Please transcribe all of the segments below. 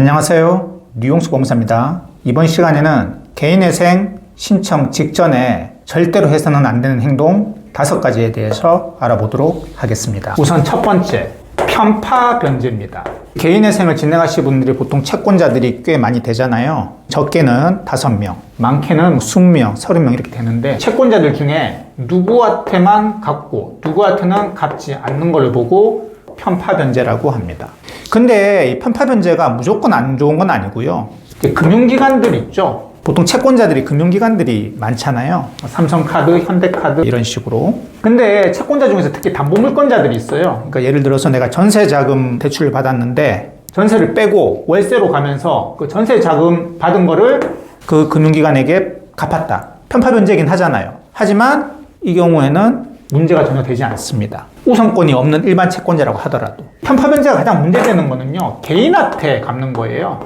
안녕하세요. 류용수 법무사입니다. 이번 시간에는 개인회생 신청 직전에 절대로 해서는 안 되는 행동 5가지에 대해서 알아보도록 하겠습니다. 우선 첫 번째, 편파 변제입니다. 개인회생을 진행하시는 분들이 보통 채권자들이 꽤 많이 되잖아요. 적게는 5명, 많게는 20명, 30명 이렇게 되는데 채권자들 중에 누구한테만 갚고 누구한테는 갚지 않는 걸 보고 편파 변제라고 합니다. 근데 이 편파 변제가 무조건 안 좋은 건 아니고요. 금융기관들 있죠. 보통 채권자들이 금융기관들이 많잖아요. 삼성카드, 현대카드 이런 식으로. 근데 채권자 중에서 특히 담보물권자들이 있어요. 그러니까 예를 들어서 내가 전세자금 대출을 받았는데 전세를 빼고 월세로 가면서 그 전세자금 받은 거를 그 금융기관에게 갚았다. 편파 변제이긴 하잖아요. 하지만 이 경우에는 문제가 전혀 되지 않습니다. 우선권이 없는 일반 채권자라고 하더라도. 편파 변제가 가장 문제되는 거는요, 개인한테 갚는 거예요.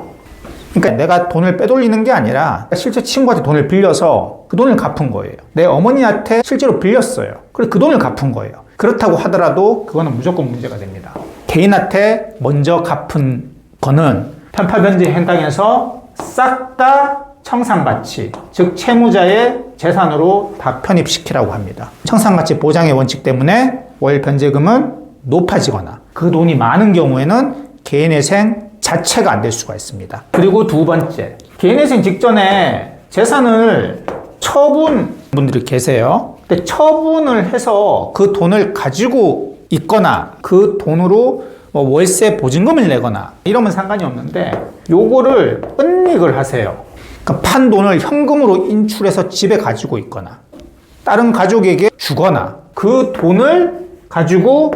그러니까 내가 돈을 빼돌리는 게 아니라 실제 친구한테 돈을 빌려서 그 돈을 갚은 거예요. 내 어머니한테 실제로 빌렸어요. 그래서 그 돈을 갚은 거예요. 그렇다고 하더라도 그거는 무조건 문제가 됩니다. 개인한테 먼저 갚은 거는 편파 변제 해당해서 싹 다 청산가치, 즉 채무자의 재산으로 다 편입시키라고 합니다. 청산가치 보장의 원칙 때문에 월 변제금은 높아지거나 그 돈이 많은 경우에는 개인회생 자체가 안 될 수가 있습니다. 그리고 두 번째, 개인회생 직전에 재산을 처분 분들이 계세요. 근데 처분을 해서 그 돈을 가지고 있거나 그 돈으로 월세 보증금을 내거나 이러면 상관이 없는데 요거를 은닉을 하세요. 그러니까 판 돈을 현금으로 인출해서 집에 가지고 있거나 다른 가족에게 주거나 그 돈을 가지고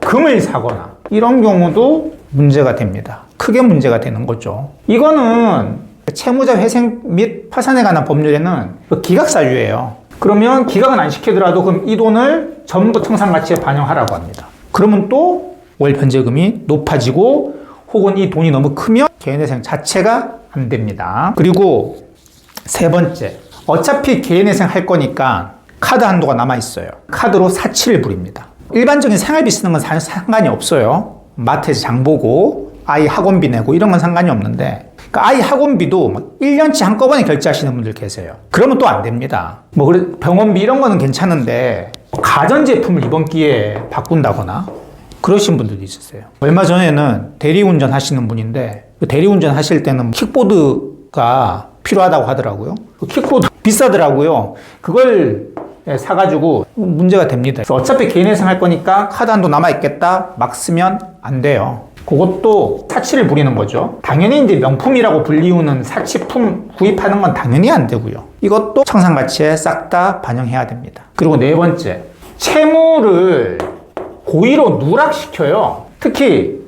금을 사거나 이런 경우도 문제가 됩니다. 크게 문제가 되는 거죠. 이거는 채무자 회생 및 파산에 관한 법률에는 기각사유예요. 그러면 기각은 안 시키더라도 그럼 이 돈을 전부 청산가치에 반영하라고 합니다. 그러면 또 월 변제금이 높아지고 혹은 이 돈이 너무 크면 개인회생 자체가 안 됩니다. 그리고 세 번째, 어차피 개인회생 할 거니까 카드 한도가 남아있어요. 카드로 사치를 부립니다. 일반적인 생활비 쓰는 건 상관이 없어요. 마트에서 장 보고 아이 학원비 내고 이런 건 상관이 없는데 그러니까 아이 학원비도 1년치 한꺼번에 결제하시는 분들 계세요. 그러면 또 안 됩니다. 병원비 이런 거는 괜찮은데 가전제품을 이번 기회에 바꾼다거나 그러신 분들도 있었어요. 얼마 전에는 대리운전 하시는 분인데 그 대리운전 하실 때는 킥보드가 필요하다고 하더라고요. 그 킥보드 비싸더라고요. 그걸 사가지고 문제가 됩니다. 어차피 개인회생 할 거니까 카드 한도 남아있겠다 막 쓰면 안 돼요. 그것도 사치를 부리는 거죠. 당연히 이제 명품이라고 불리우는 사치품 구입하는 건 당연히 안 되고요. 이것도 청산가치에 싹 다 반영해야 됩니다. 그리고 네 번째, 채무를 고의로 누락시켜요. 특히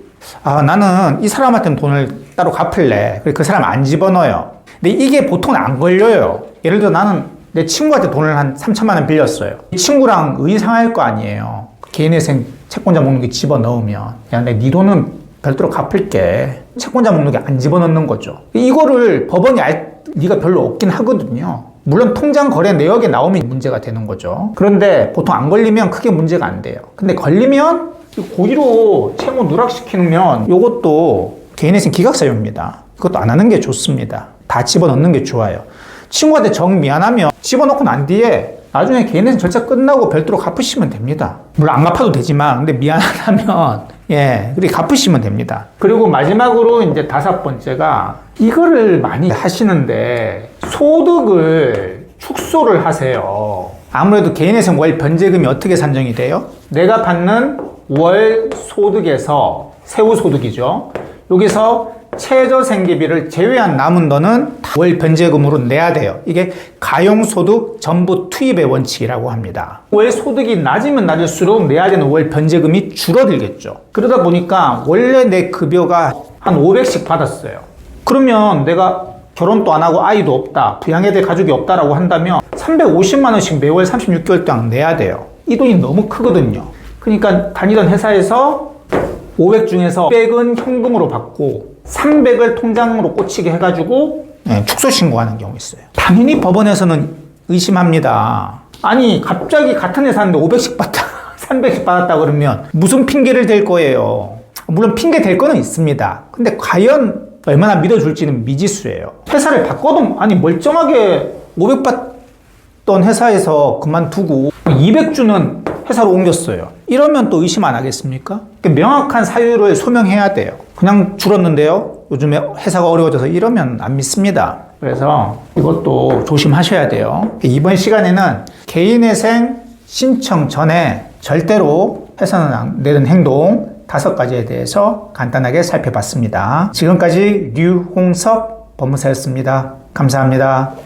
나는 이 사람한테는 돈을 따로 갚을래. 그 사람 안 집어넣어요. 근데 이게 보통 안 걸려요. 예를 들어 나는 내 친구한테 돈을 한 3천만 원 빌렸어요. 이 친구랑 의상할 거 아니에요. 개인회생 채권자 목록에 집어넣으면 야, 내 네 돈은 별도로 갚을게. 채권자 목록에 안 집어넣는 거죠. 이거를 법원이 알 리가 별로 없긴 하거든요. 물론 통장 거래 내역에 나오면 문제가 되는 거죠. 그런데 보통 안 걸리면 크게 문제가 안 돼요. 근데 걸리면 고의로 채무 누락시키면 이것도 개인회생 기각사유입니다. 그것도 안 하는 게 좋습니다. 다 집어넣는 게 좋아요. 친구한테 정 미안하면 집어넣고 난 뒤에 나중에 개인회생 절차 끝나고 별도로 갚으시면 됩니다. 물론 안 갚아도 되지만 근데 미안하다면 그렇게 갚으시면 됩니다. 그리고 마지막으로 이제 5번째가 이거를 많이 하시는데 소득을 축소를 하세요. 아무래도 개인회생 월 변제금이 어떻게 산정이 돼요? 내가 받는 월 소득에서 세후소득이죠. 여기서 최저생계비를 제외한 남은 돈은 월 변제금으로 내야 돼요. 이게 가용소득 전부 투입의 원칙이라고 합니다. 월 소득이 낮으면 낮을수록 내야 되는 월 변제금이 줄어들겠죠. 그러다 보니까 원래 내 급여가 한 500씩 받았어요. 그러면 내가 결혼도 안 하고 아이도 없다, 부양해야 될 가족이 없다라고 한다면 350만 원씩 매월 36개월 동안 내야 돼요. 이 돈이 너무 크거든요. 그러니까 다니던 회사에서 500 중에서 100은 현금으로 받고 300을 통장으로 꽂히게 해가지고 축소 신고하는 경우 있어요. 당연히 법원에서는 의심합니다. 아니 갑자기 같은 회사인데 500씩 받다 300씩 받았다 그러면 무슨 핑계를 댈 거예요. 물론 핑계 댈 거는 있습니다. 근데 과연 얼마나 믿어줄지는 미지수예요. 회사를 바꿔도, 아니, 멀쩡하게 500 받던 회사에서 그만두고 200주는 회사로 옮겼어요. 이러면 또 의심 안 하겠습니까? 명확한 사유를 소명해야 돼요. 그냥 줄었는데요, 요즘에 회사가 어려워져서, 이러면 안 믿습니다. 그래서 이것도 조심하셔야 돼요. 이번 시간에는 개인회생 신청 전에 절대로 해서는 안 되는 행동 5가지에 대해서 간단하게 살펴봤습니다. 지금까지 류홍석 법무사였습니다. 감사합니다.